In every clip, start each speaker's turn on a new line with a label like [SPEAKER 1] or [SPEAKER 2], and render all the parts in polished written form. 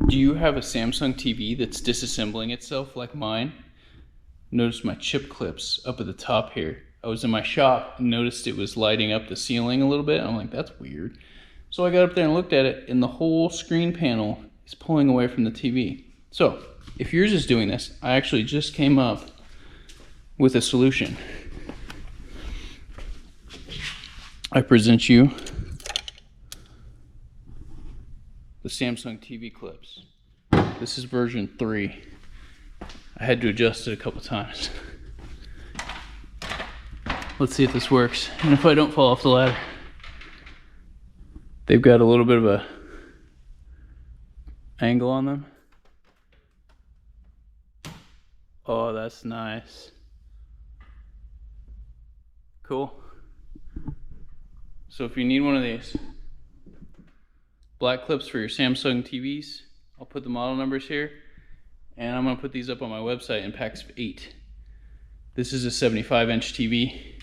[SPEAKER 1] Do you have a Samsung TV that's disassembling itself like mine? Notice my chip clips up at the top here. I was in my shop and noticed it was lighting up the ceiling a little bit. I'm like, that's weird. So I got up there and looked at it, and the whole screen panel is pulling away from the TV. So if yours is doing this, I actually just came up with a solution. I present you the Samsung TV clips. This is version 3. I had to adjust it a couple times. Let's see if this works, and if I don't fall off the ladder. They've got a little bit of a angle on them. Oh, that's nice. Cool. So if you need one of these black clips for your Samsung TVs, I'll put the model numbers here, and I'm going to put these up on my website in packs of 8. This is a 75-inch TV,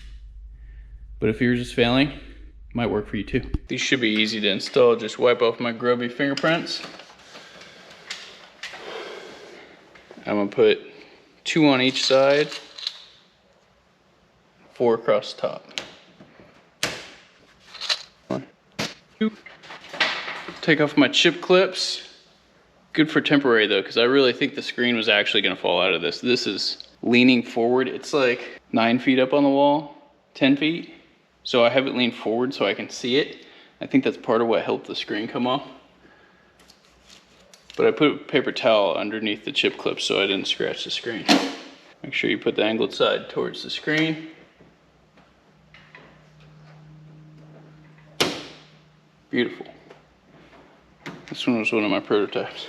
[SPEAKER 1] but if yours is failing, it might work for you too. These should be easy to install. Just wipe off my grubby fingerprints. I'm going to put 2 on each side, 4 across the top. 1, 2. Take off my chip clips. Good for temporary though, because I really think the screen was actually going to fall out of this. This is leaning forward. It's like 9 feet up on the wall, 10 feet. So I have it leaned forward so I can see it. I think that's part of what helped the screen come off. But I put a paper towel underneath the chip clip so I didn't scratch the screen. Make sure you put the angled side towards the screen. Beautiful. This one was one of my prototypes.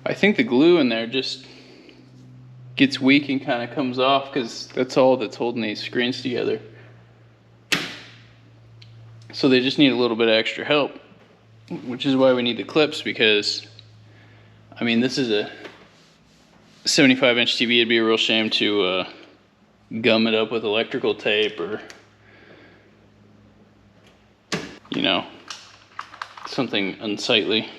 [SPEAKER 1] I think the glue in there just gets weak and kind of comes off because that's all that's holding these screens together. So they just need a little bit of extra help, which is why we need the clips, because I mean, this is a 75-inch TV. It'd be a real shame to gum it up with electrical tape or, you know, something unsightly.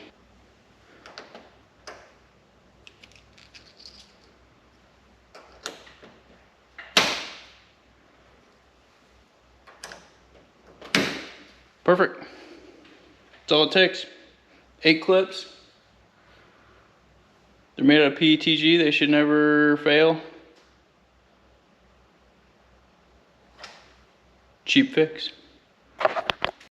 [SPEAKER 1] Perfect. That's all it takes. 8 clips. They're made out of PETG. They should never fail. Cheap fix.